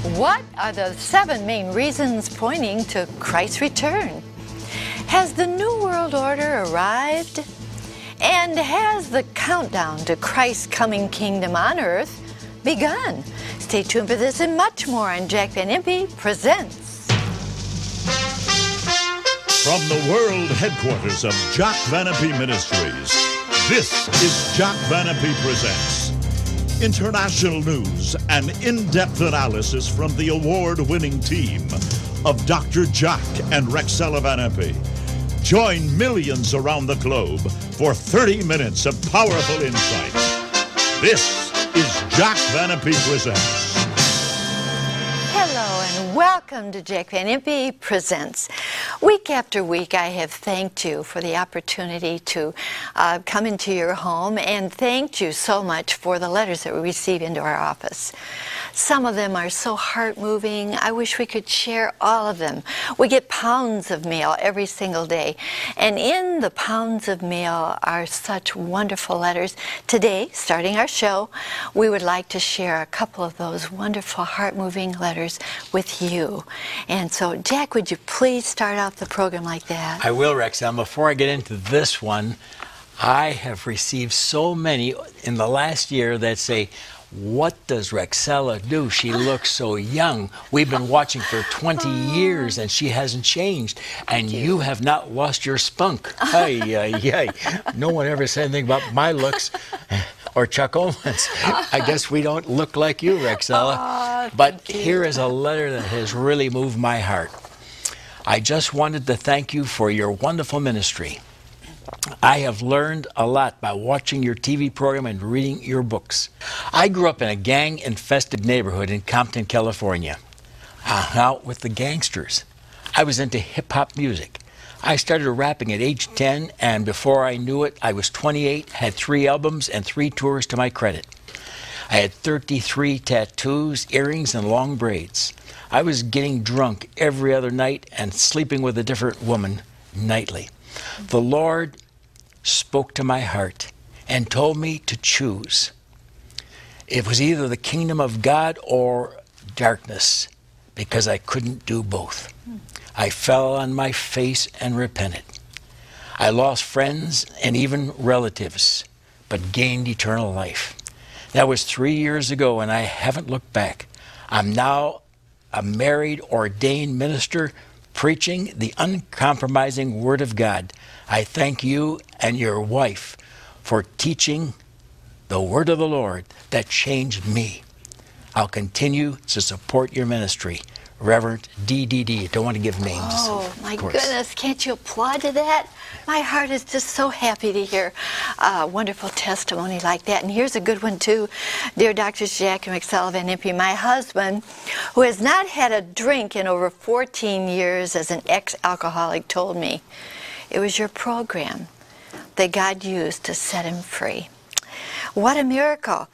What are the 7 main reasons pointing to Christ's return? Has the New World Order arrived? And has the countdown to Christ's coming kingdom on earth begun? Stay tuned for this and much more on Jack Van Impe Presents. From the world headquarters of Jack Van Impe Ministries, this is Jack Van Impe Presents. International news and in-depth analysis from the award-winning team of Dr. Jack and Rexella Van Impe. Join millions around the globe for 30 minutes of powerful insights. This is Jack Van Impe Presents. Hello and welcome to Jack Van Impe Presents. Week after week I have thanked you for the opportunity to come into your home and thanked you so much for the letters that we receive into our office. Some of them are so heart-moving. I wish we could share all of them. We get pounds of mail every single day. And in the pounds of mail are such wonderful letters. Today, starting our show, we would like to share a couple of those wonderful heart-moving letters with you. And so, Jack, would you please start off the program like that? I will, Rex. Before I get into this one, I have received so many in the last year that say, "What does Rexella do? She looks so young. We've been watching for 20 years and she hasn't changed. And you have not lost your spunk." Ay, ay, ay. No one ever said anything about my looks or Chuck Owens. I guess we don't look like you, Rexella. But here is a letter that has really moved my heart. "I just wanted to thank you for your wonderful ministry. I have learned a lot by watching your TV program and reading your books. I grew up in a gang-infested neighborhood in Compton, California. I hung out with the gangsters. I was into hip-hop music. I started rapping at age 10, and before I knew it, I was 28, had 3 albums and 3 tours to my credit. I had 33 tattoos, earrings, and long braids. I was getting drunk every other night and sleeping with a different woman nightly. The Lord spoke to my heart and told me to choose. It was either the kingdom of God or darkness, because I couldn't do both. I fell on my face and repented. I lost friends and even relatives, but gained eternal life. That was 3 years ago, and I haven't looked back. I'm now a married, ordained minister preaching the uncompromising Word of God. I thank you and your wife for teaching the Word of the Lord that changed me. I'll continue to support your ministry. Reverend D.D.D. Don't want to give names. Oh, my goodness. Can't you applaud to that? My heart is just so happy to hear a wonderful testimony like that. And here's a good one, too. "Dear Drs. Jack and Rexella Van Impe, my husband, who has not had a drink in over 14 years as an ex-alcoholic, told me it was your program that God used to set him free. What a miracle.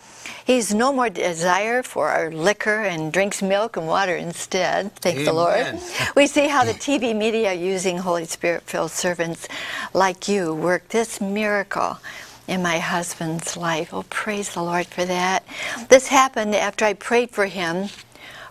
He's no more desire for our liquor and drinks milk and water instead. Thank the Lord. We see how the TV media using Holy Spirit-filled servants like you work this miracle in my husband's life." Oh, praise the Lord for that. This happened after I prayed for him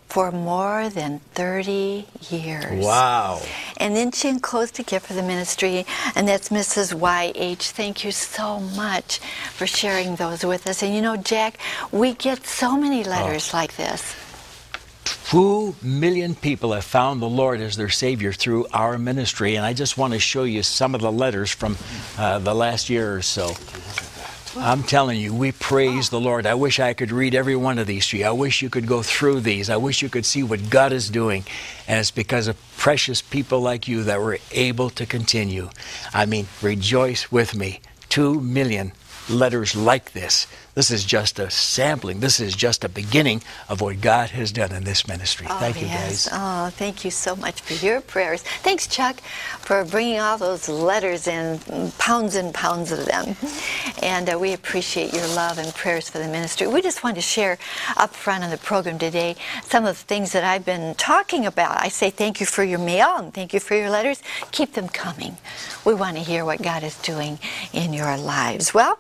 for more than 30 years. Wow. And then she enclosed a gift for the ministry, and that's Mrs. Y.H. Thank you so much for sharing those with us. And you know, Jack, we get so many letters like this. 2 million people have found the Lord as their Savior through our ministry, and I just want to show you some of the letters from the last year or so. I'm telling you, we praise the Lord. I wish I could read every one of these to you. I wish you could go through these. I wish you could see what God is doing. And it's because of precious people like you that we're able to continue. I mean, rejoice with me. 2 million letters like this. This is just a sampling. This is just a beginning of what God has done in this ministry. Thank you, guys. Oh, thank you so much for your prayers. Thanks, Chuck, for bringing all those letters in, pounds and pounds of them. And we appreciate your love and prayers for the ministry. We just wanted to share up front in the program today some of the things that I've been talking about. I say thank you for your mail and thank you for your letters. Keep them coming. We want to hear what God is doing in your lives. Well,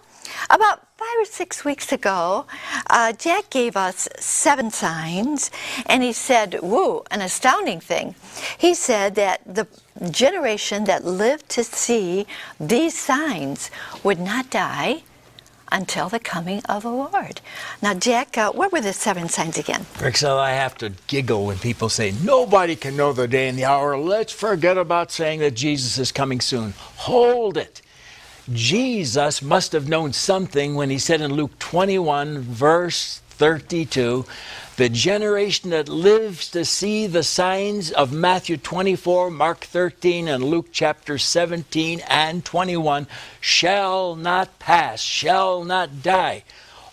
about 5 or 6 weeks ago, Jack gave us 7 signs, and he said, whoa, an astounding thing. He said that the generation that lived to see these signs would not die until the coming of the Lord. Now, Jack, what were the 7 signs again? Rexella, I have to giggle when people say, nobody can know the day and the hour. Let's forget about saying that Jesus is coming soon. Hold it. Jesus must have known something when he said in Luke 21, verse 32, the generation that lives to see the signs of Matthew 24, Mark 13, and Luke chapter 17 and 21 shall not pass, shall not die.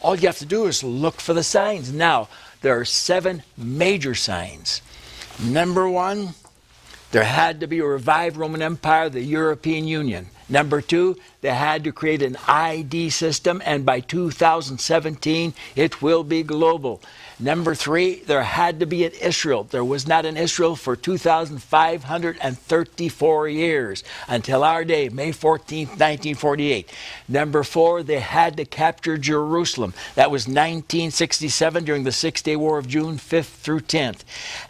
All you have to do is look for the signs. Now, there are 7 major signs. Number 1, there had to be a revived Roman Empire, the European Union. Number 2, they had to create an ID system, and by 2017, it will be global. Number 3, there had to be an Israel. There was not an Israel for 2,534 years until our day, May 14th, 1948. Number 4, they had to capture Jerusalem. That was 1967 during the 6-Day War of June 5th through 10th.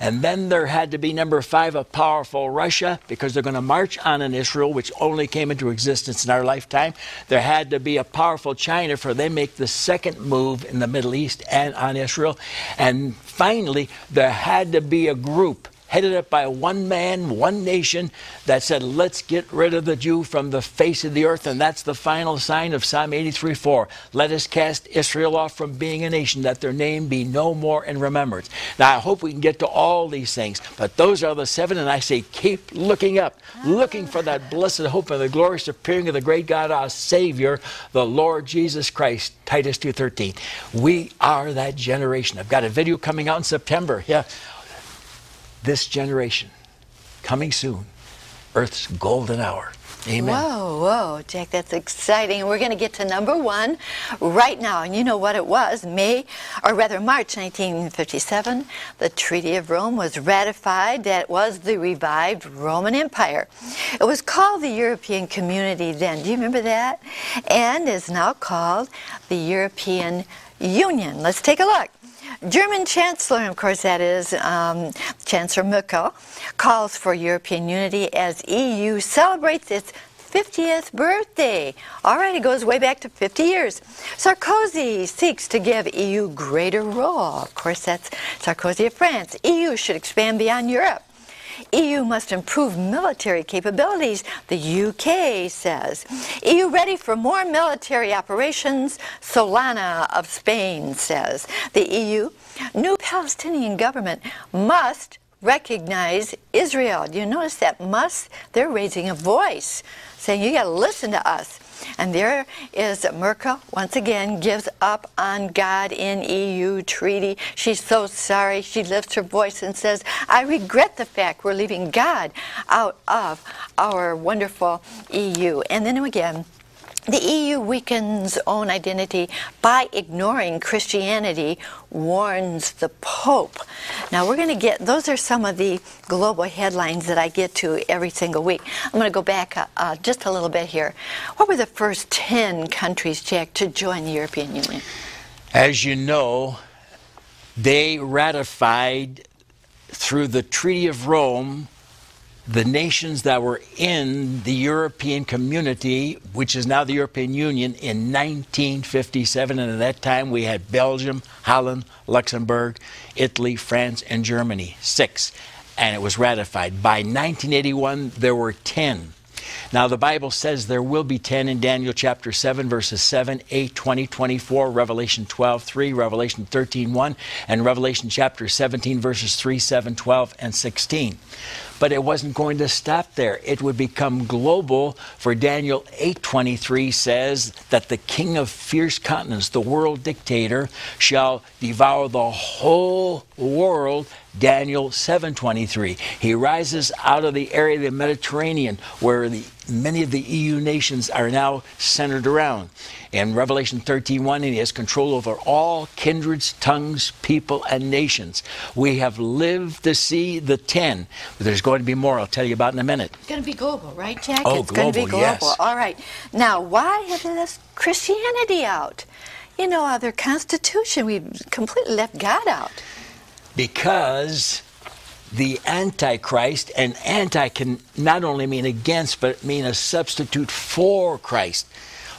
And then there had to be, number 5, a powerful Russia, because they're going to march on an Israel, which only came into existence in our lifetime. There had to be a powerful China, for they make the second move in the Middle East and on Israel. And finally, there had to be a group headed up by one man, one nation, that said, let's get rid of the Jew from the face of the earth. And that's the final sign of Psalm 83:4. Let us cast Israel off from being a nation, that their name be no more in remembrance. Now, I hope we can get to all these things, but those are the 7, and I say keep looking up, looking for that blessed hope and the glorious appearing of the great God, our Savior, the Lord Jesus Christ. Titus 2:13. We are that generation. I've got a video coming out in September. Yeah. This generation, coming soon, Earth's golden hour. Amen. Whoa, whoa, Jack, that's exciting. We're going to get to number 1 right now. And you know what it was? March 1957, the Treaty of Rome was ratified. That was the revived Roman Empire. It was called the European Community then. Do you remember that? And is now called the European Union. Let's take a look. German Chancellor, of course that is Chancellor Merkel, calls for European unity as EU celebrates its 50th birthday. All right, it goes way back to 50 years. Sarkozy seeks to give EU greater role. Of course, that's Sarkozy of France. EU should expand beyond Europe. EU must improve military capabilities, the UK says. EU ready for more military operations, Solana of Spain says. The EU, new Palestinian government must recognize Israel. Do you notice that must? They're raising a voice, saying you got to listen to us. And there is Merkel, once again, gives up on God in EU treaty. She's so sorry. She lifts her voice and says, I regret the fact we're leaving God out of our wonderful EU. And then again, the EU weakens own identity by ignoring Christianity, warns the Pope. Now we're going to get, those are some of the global headlines that I get to every single week. I'm going to go back just a little bit here. What were the first 10 countries, Jack, to join the European Union? As you know, they ratified through the Treaty of Rome the nations that were in the European community, which is now the European Union, in 1957. And at that time, we had Belgium, Holland, Luxembourg, Italy, France, and Germany. 6. And it was ratified. By 1981, there were 10. Now, the Bible says there will be 10 in Daniel chapter 7, verses 7, 8, 20, 24, Revelation 12, 3, Revelation 13, 1, and Revelation chapter 17, verses 3, 7, 12, and 16. But it wasn't going to stop there. It would become global, for Daniel 8:23 says that the king of fierce continents, the world dictator, shall devour the whole world. Daniel 7:23. He rises out of the area of the Mediterranean, where many of the EU nations are now centered around. In Revelation 13:1, he has control over all kindreds, tongues, people, and nations. We have lived to see the 10, but there's going to be more I'll tell you about in a minute. It's going to be global, right, Jack? Oh, it's going to be global. Yes. All right. Now, why have this Christianity out? you know, their Constitution. We've completely left God out. Because the Antichrist, and anti can not only mean against, but mean a substitute for Christ.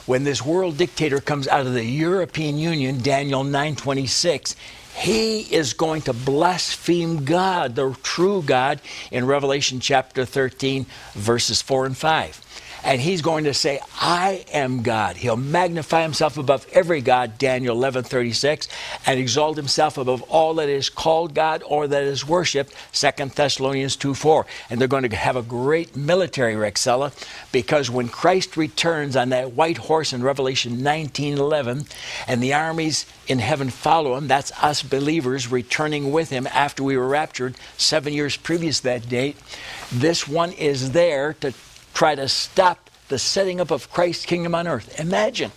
When this world dictator comes out of the European Union, Daniel 9:26, he is going to blaspheme God, the true God, in Revelation chapter 13, verses 4 and 5. And he's going to say, I am God. He'll magnify himself above every God, Daniel 11:36, and exalt himself above all that is called God or that is worshipped, 2 Thessalonians 2:4. And they're going to have a great military, Rexella, because when Christ returns on that white horse in Revelation 19:11, and the armies in heaven follow him, that's us believers returning with him after we were raptured 7 years previous to that date, this one is there to try to stop the setting up of Christ's kingdom on earth. Imagine.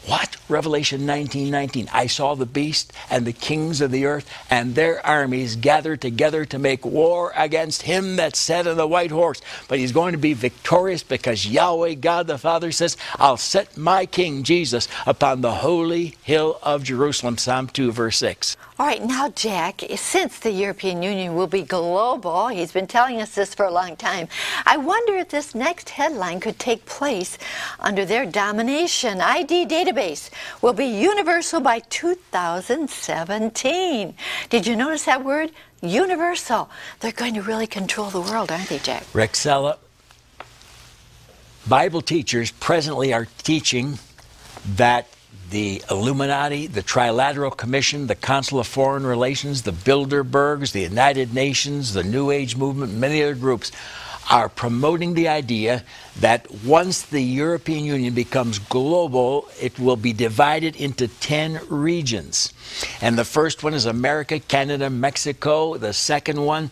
What? Revelation 19:19. I saw the beast and the kings of the earth and their armies gathered together to make war against him that sat on the white horse. But he's going to be victorious because Yahweh, God the Father, says, I'll set my King Jesus upon the holy hill of Jerusalem. Psalm 2, verse 6. All right, now, Jack, since the European Union will be global, he's been telling us this for a long time, I wonder if this next headline could take place under their domination. ID database will be universal by 2017. Did you notice that word? Universal. They're going to really control the world, aren't they, Jack? Rexella, Bible teachers presently are teaching that the Illuminati, the Trilateral Commission, the Council of Foreign Relations, the Bilderbergs, the United Nations, the New Age movement, many other groups are promoting the idea that once the European Union becomes global, it will be divided into 10 regions. And the first one is America, Canada, Mexico. The second one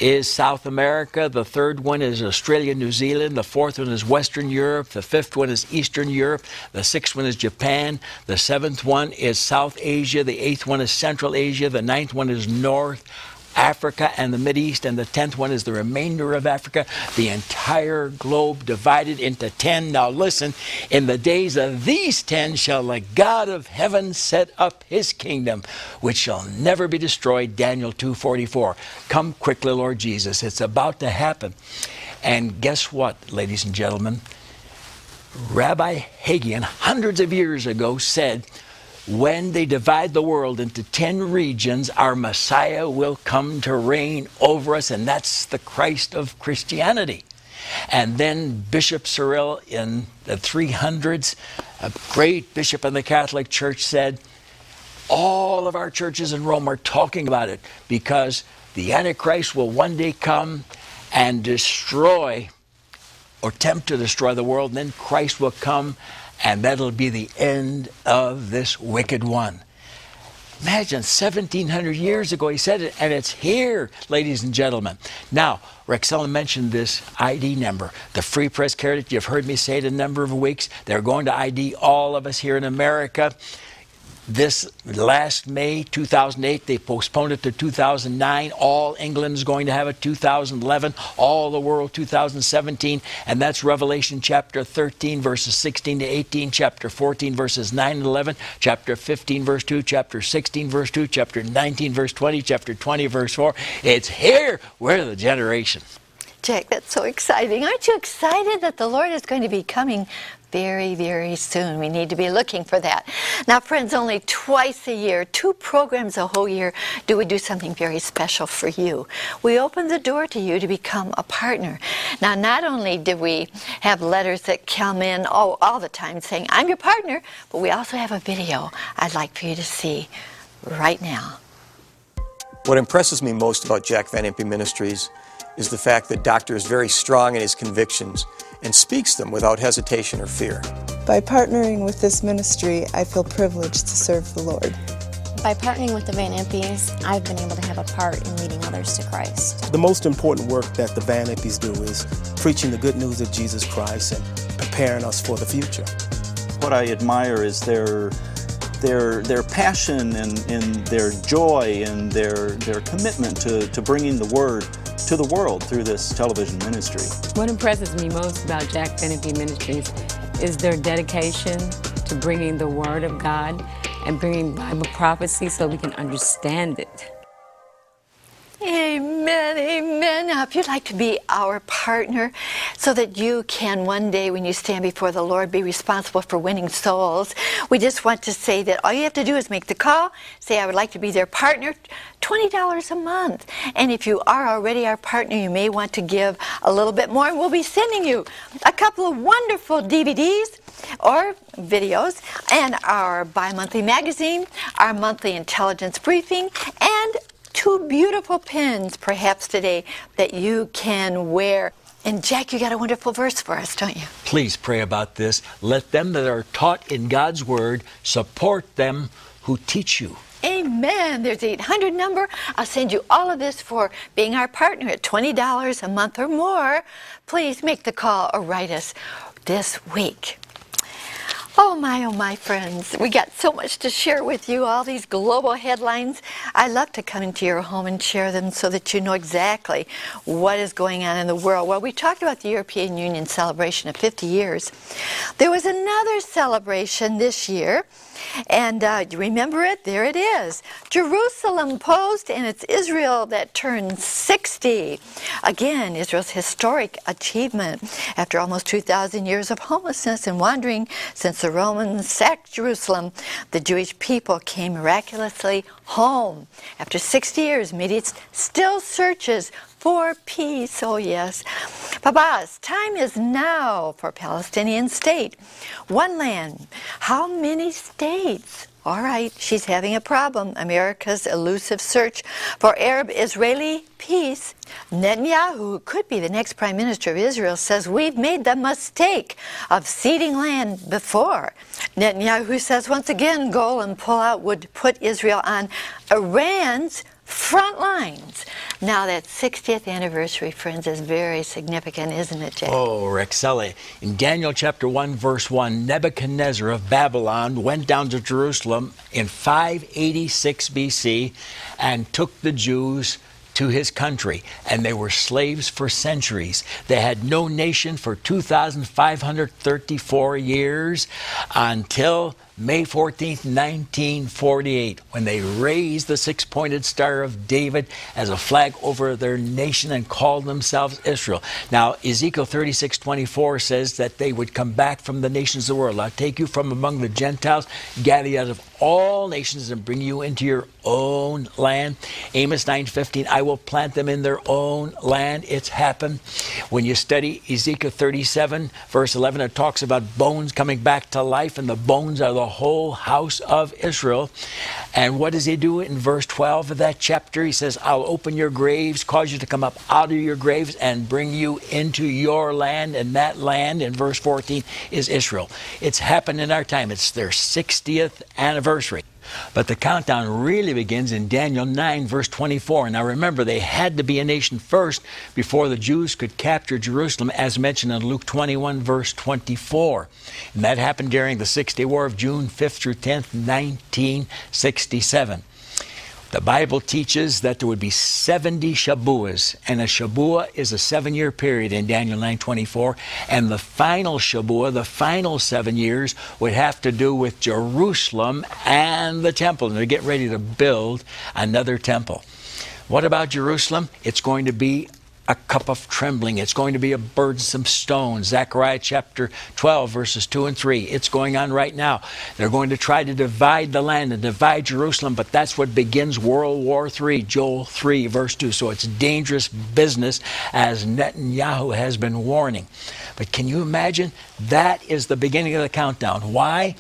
is South America. The third one is Australia, New Zealand. The fourth one is Western Europe. The fifth one is Eastern Europe. The sixth one is Japan. The seventh one is South Asia. The eighth one is Central Asia. The ninth one is North Africa and the Mideast, and the 10th one is the remainder of Africa, the entire globe divided into 10. Now listen, in the days of these 10 shall the God of heaven set up his kingdom, which shall never be destroyed, Daniel 2:44. Come quickly, Lord Jesus. It's about to happen. And guess what, ladies and gentlemen? Rabbi Hagin, hundreds of years ago, said, when they divide the world into 10 regions, our Messiah will come to reign over us, and that's the Christ of Christianity. And then Bishop Cyril in the 300s, a great bishop in the Catholic Church, said, all of our churches in Rome are talking about it because the Antichrist will one day come and destroy or attempt to destroy the world, and then Christ will come, and that'll be the end of this wicked one. Imagine, 1,700 years ago he said it, and it's here, ladies and gentlemen. Now, Rexella mentioned this ID number. The Free Press carried it. You've heard me say it a number of weeks. They're going to ID all of us here in America. This last May 2008, they postponed it to 2009. All England is going to have it 2011. All the world 2017. And that's Revelation chapter 13, verses 16 to 18, chapter 14, verses 9 and 11, chapter 15, verse 2, chapter 16, verse 2, chapter 19, verse 20, chapter 20, verse 4. It's here. We're the generation. Jack, that's so exciting. Aren't you excited that the Lord is going to be coming very, very soon? We need to be looking for that. Now, friends, only twice a year, 2 programs a whole year, do we do something very special for you. We open the door to you to become a partner. Now, not only did we have letters that come in all the time saying, I'm your partner, but we also have a video I'd like for you to see right now. What impresses me most about Jack Van Impe Ministries is the fact that Doctor is very strong in his convictions and speaks them without hesitation or fear. By partnering with this ministry, I feel privileged to serve the Lord. By partnering with the Van Impes, I've been able to have a part in leading others to Christ. The most important work that the Van Impes do is preaching the good news of Jesus Christ and preparing us for the future. What I admire is their passion and their joy and their commitment to bringing the Word to the world through this television ministry. What impresses me most about Jack Van Impe Ministries is their dedication to bringing the Word of God and bringing Bible prophecy so we can understand it. Amen, amen. Now, if you'd like to be our partner so that you can one day when you stand before the Lord be responsible for winning souls, we just want to say that all you have to do is make the call, say I would like to be their partner, $20 a month. And if you are already our partner, you may want to give a little bit more, and we'll be sending you a couple of wonderful DVDs or videos and our bi-monthly magazine, our monthly intelligence briefing, and 2 beautiful pins, perhaps today, that you can wear. And Jack, you got a wonderful verse for us, don't you? Please pray about this. Let them that are taught in God's Word support them who teach you. Amen. There's the 800 number. I'll send you all of this for being our partner at $20 a month or more. Please make the call or write us this week. Oh my friends, we got so much to share with you, all these global headlines. I love to come into your home and share them so that you know exactly what is going on in the world. Well, we talked about the European Union celebration of 50 years. There was another celebration this year, and you remember it? There it is. Jerusalem Post, and it's Israel that turned 60. Again, Israel's historic achievement after almost 2,000 years of homelessness and wandering since the Romans sacked Jerusalem. The Jewish people came miraculously home. After 60 years, Midian still searches for peace. Oh yes. Babas, time is now for Palestinian state. One land. How many states? All right, she's having a problem. America's elusive search for Arab-Israeli peace. Netanyahu, who could be the next prime minister of Israel, says we've made the mistake of ceding land before. Netanyahu says once again, goal and pullout would put Israel on Iran's front lines. Now that 60th anniversary, friends, is very significant, isn't it, Jay? Oh, Rexella. In Daniel chapter 1, verse 1, Nebuchadnezzar of Babylon went down to Jerusalem in 586 BC and took the Jews to his country, and they were slaves for centuries. They had no nation for 2,534 years until May 14th, 1948, when they raised the six-pointed Star of David as a flag over their nation and called themselves Israel. Now, Ezekiel 36:24 says that they would come back from the nations of the world. I'll take you from among the Gentiles, gather you out of all nations, and bring you into your own land. Amos 9:15, I will plant them in their own land. It's happened. When you study Ezekiel 37, verse 11, it talks about bones coming back to life, and the bones are the whole house of Israel. And what does he do in verse 12 of that chapter? He says, I'll open your graves, cause you to come up out of your graves, and bring you into your land. And that land, in verse 14, is Israel. It's happened in our time. It's their 60th anniversary. But the countdown really begins in Daniel 9, verse 24. Now remember, they had to be a nation first before the Jews could capture Jerusalem, as mentioned in Luke 21, verse 24. And that happened during the 6-day War of June 5th through 10th, 1967. The Bible teaches that there would be 70 Shabuas, and a Shabua is a 7-year period in Daniel 9:24, and the final Shabua, the final 7 years, would have to do with Jerusalem and the temple, and they're getting ready to build another temple. What about Jerusalem? It's going to be a cup of trembling. It's going to be a burdensome stone. Zechariah chapter 12, verses 2 and 3. It's going on right now. They're going to try to divide the land and divide Jerusalem, but that's what begins World War III, Joel 3, verse 2. So it's dangerous business, as Netanyahu has been warning. But can you imagine? That is the beginning of the countdown. Why?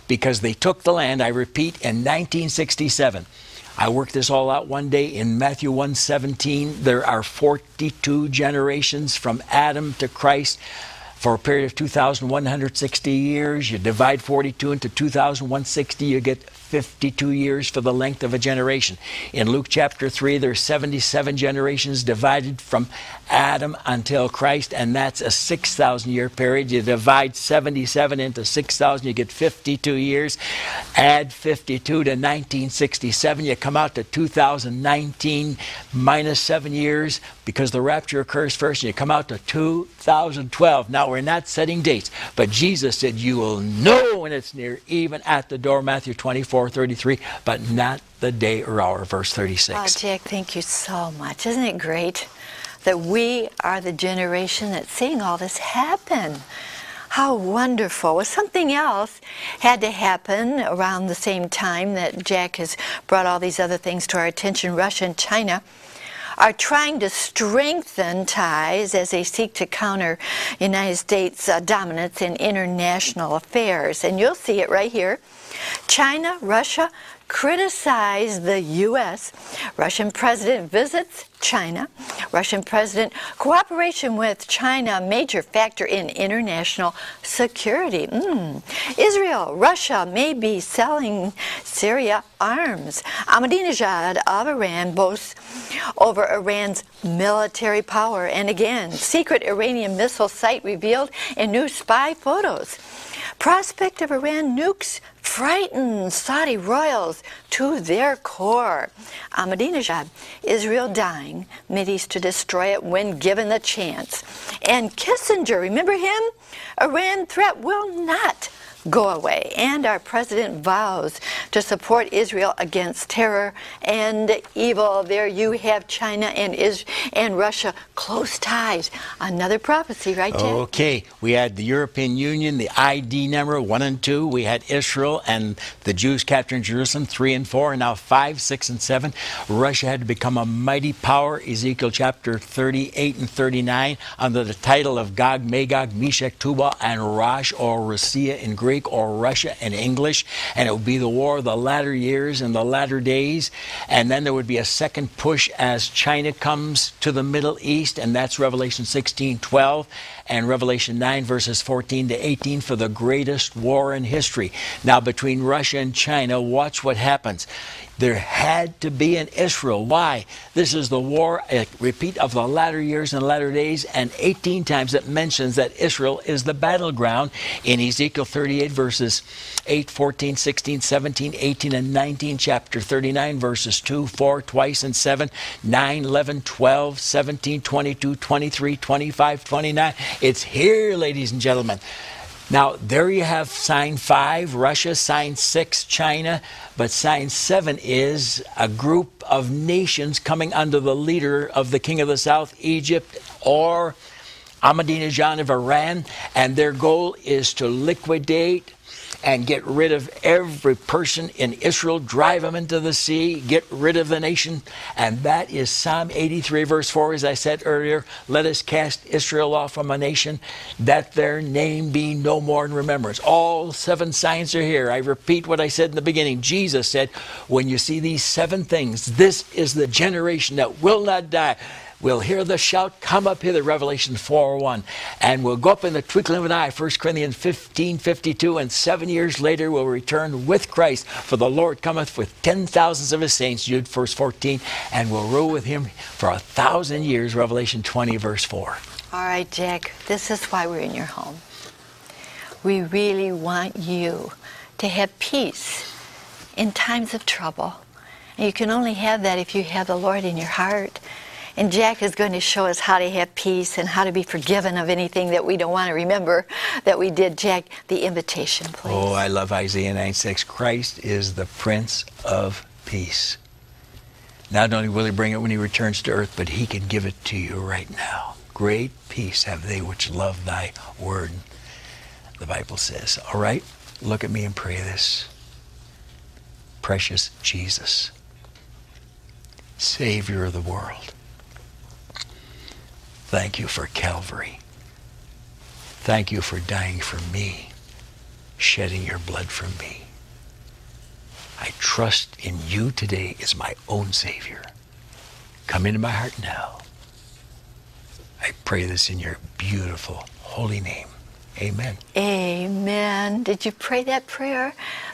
Because they took the land, I repeat, in 1967. I worked this all out one day in Matthew 1:17. There are 42 generations from Adam to Christ for a period of 2,160 years. You divide 42 into 2,160, you get 52 years for the length of a generation. In Luke chapter 3, there's 77 generations divided from Adam until Christ, and that's a 6,000-year period. You divide 77 into 6,000, you get 52 years. Add 52 to 1967, you come out to 2019 minus 7 years, because the rapture occurs first, and you come out to 2012. Now, we're not setting dates, but Jesus said, you will know when it's near, even at the door, Matthew 24, 4:33, but not the day or hour, verse 36. Oh, Jack, thank you so much. Isn't it great that we are the generation that's seeing all this happen? How wonderful. Well, something else had to happen around the same time that Jack has brought all these other things to our attention. Russia and China are trying to strengthen ties as they seek to counter United States dominance in international affairs. And you'll see it right here. China, Russia criticize the U.S. Russian president visits China. Russian president, cooperation with China, a major factor in international security. Israel, Russia may be selling Syria arms. Ahmadinejad of Iran boasts over Iran's military power. And again, secret Iranian missile site revealed in new spy photos. Prospect of Iran nukes frightens Saudi royals to their core. Ahmadinejad, Israel dying, Mideast to destroy it when given the chance. And Kissinger, remember him? Iran threat will not go away. And our president vows to support Israel against terror and evil. There you have China and Russia, close ties. Another prophecy, right, Jack? Okay, we had the European Union, the ID number 1 and 2. We had Israel and the Jews capturing Jerusalem 3 and 4, and now 5, 6, and 7. Russia had to become a mighty power. Ezekiel chapter 38 and 39 under the title of Gog, Magog, Meshech, Tubal, and Rosh, or Russia in Greek, or Russia in English, and it would be the war of the latter years and the latter days. And then there would be a second push as China comes to the Middle East, and that's Revelation 16:12 and Revelation 9 verses 14 to 18 for the greatest war in history. Now between Russia and China, watch what happens. There had to be an Israel. Why? This is the war, a repeat of the latter years and latter days, and 18 times it mentions that Israel is the battleground in Ezekiel 38 verses 8, 14, 16, 17, 18, and 19, chapter 39 verses 2, 4, twice, and 7, 9, 11, 12, 17, 22, 23, 25, 29. It's here, ladies and gentlemen. Now, there you have sign 5, Russia, sign 6, China, but sign 7 is a group of nations coming under the leader of the king of the south, Egypt, or Ahmadinejad of Iran, and their goal is to liquidate and get rid of every person in Israel, drive them into the sea, get rid of the nation. And that is Psalm 83 verse 4, as I said earlier. Let us cast Israel off from a nation, that their name be no more in remembrance. All 7 signs are here. I repeat what I said in the beginning. Jesus said, when you see these 7 things, this is the generation that will not die. We'll hear the shout, come up hither, Revelation 4:1. And we'll go up in the twinkling of an eye, 1 Corinthians 15:52. And 7 years later we'll return with Christ. For the Lord cometh with 10,000s of his saints, Jude verse 14. And we'll rule with him for 1,000 years, Revelation 20 verse 4. All right, Jack, this is why we're in your home. We really want you to have peace in times of trouble. And you can only have that if you have the Lord in your heart. And Jack is going to show us how to have peace and how to be forgiven of anything that we don't want to remember that we did. Jack, the invitation, please. Oh, I love Isaiah 9:6. Christ is the Prince of Peace. Not only will he bring it when he returns to earth, but he can give it to you right now. Great peace have they which love thy word, the Bible says. All right, look at me and pray this. Precious Jesus, Savior of the world, thank you for Calvary. Thank you for dying for me, shedding your blood for me. I trust in you today as my own Savior. Come into my heart now. I pray this in your beautiful, holy name. Amen. Amen. Did you pray that prayer?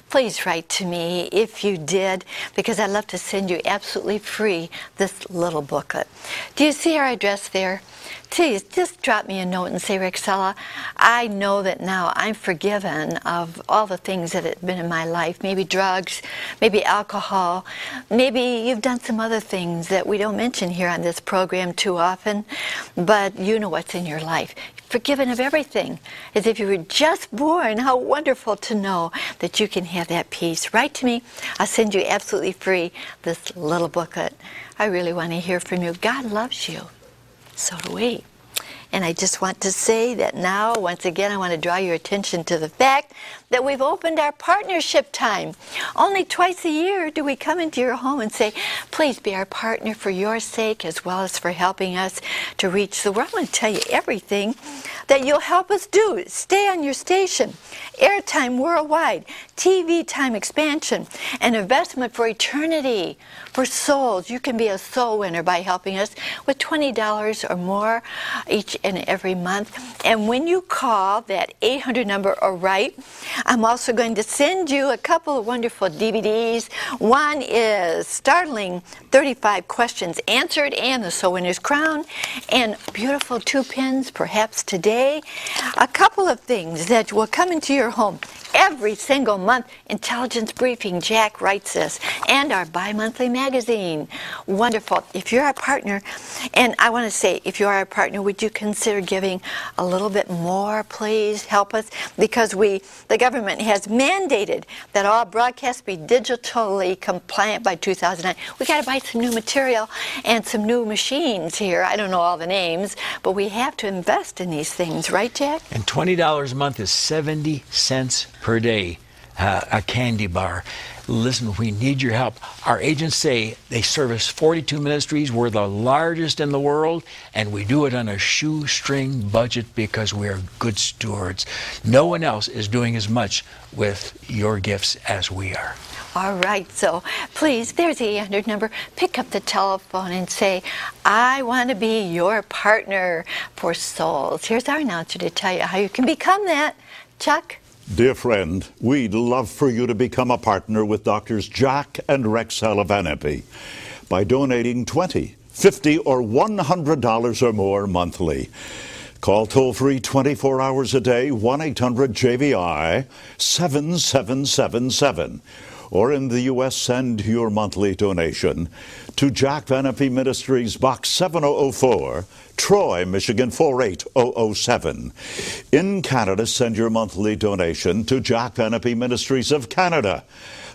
Please write to me if you did, because I'd love to send you absolutely free this little booklet. Do you see our address there? Please just drop me a note and say, Rexella, I know that now I'm forgiven of all the things that have been in my life, maybe drugs, maybe alcohol, maybe you've done some other things that we don't mention here on this program too often, but you know what's in your life. Forgiven of everything, as if you were just born. How wonderful to know that you can have that peace, write to me. I'll send you absolutely free this little booklet. I really want to hear from you. God loves you. So do we. And I just want to say that now, once again, I want to draw your attention to the fact that we've opened our partnership time. Only twice a year do we come into your home and say, please be our partner for your sake as well as for helping us to reach the world. I'm going to tell you everything that you'll help us do. Stay on your station, airtime worldwide, TV time expansion, an investment for eternity, for souls. You can be a soul winner by helping us with $20 or more each and every month. And when you call that 800 number or write, I'm also going to send you a couple of wonderful DVDs. One is Startling 35 Questions Answered and the Soul Winner's Crown, and beautiful 2 pins, perhaps today. A couple of things that will come into your home every single month. Intelligence Briefing, Jack writes this, and our bi-monthly magazine. Wonderful. If you're our partner, and I want to say, if you are our partner, would you consider giving a little bit more? Please help us, because the government has mandated that all broadcasts be digitally compliant by 2009. We got to buy some new material and some new machines here. I don't know all the names, but we have to invest in these things, right, Jack? And $20 a month is 70 cents per day, a candy bar. Listen, we need your help. Our agents say they service 42 ministries. We're the largest in the world, and we do it on a shoestring budget because we're good stewards. No one else is doing as much with your gifts as we are. All right, so please, there's the 800 number. Pick up the telephone and say, I want to be your partner for souls. Here's our announcer to tell you how you can become that. Chuck? Dear friend, we'd love for you to become a partner with Doctors Jack and Rexella Van Impe by donating $20, $50, or $100 or more monthly. Call toll-free 24 hours a day, 1-800-JVI 7777. Or in the U.S., send your monthly donation to Jack Van Impe Ministries, Box 7004, Troy, Michigan 48007. In Canada, send your monthly donation to Jack Van Impe Ministries of Canada,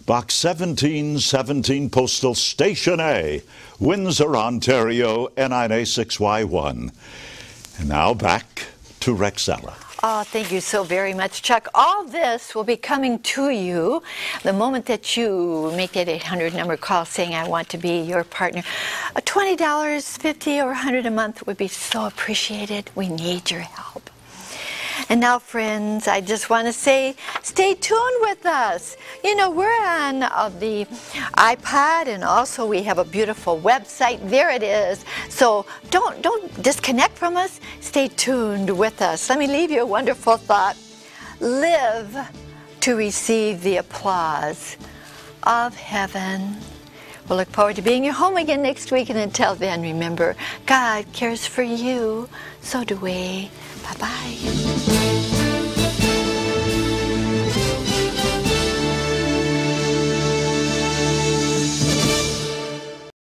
Box 1717, Postal Station A, Windsor, Ontario, N9A6Y1. And now back to Rexella. Oh, thank you so very much, Chuck. All this will be coming to you the moment that you make that 800 number call saying, I want to be your partner. $20, $50, or $100 a month would be so appreciated. We need your help. And now, friends, I just want to say, stay tuned with us. You know, we're on the iPod, and also we have a beautiful website. There it is. So don't disconnect from us. Stay tuned with us. Let me leave you a wonderful thought. Live to receive the applause of heaven. We'll look forward to being your home again next week. And until then, remember, God cares for you. So do we. Bye-bye.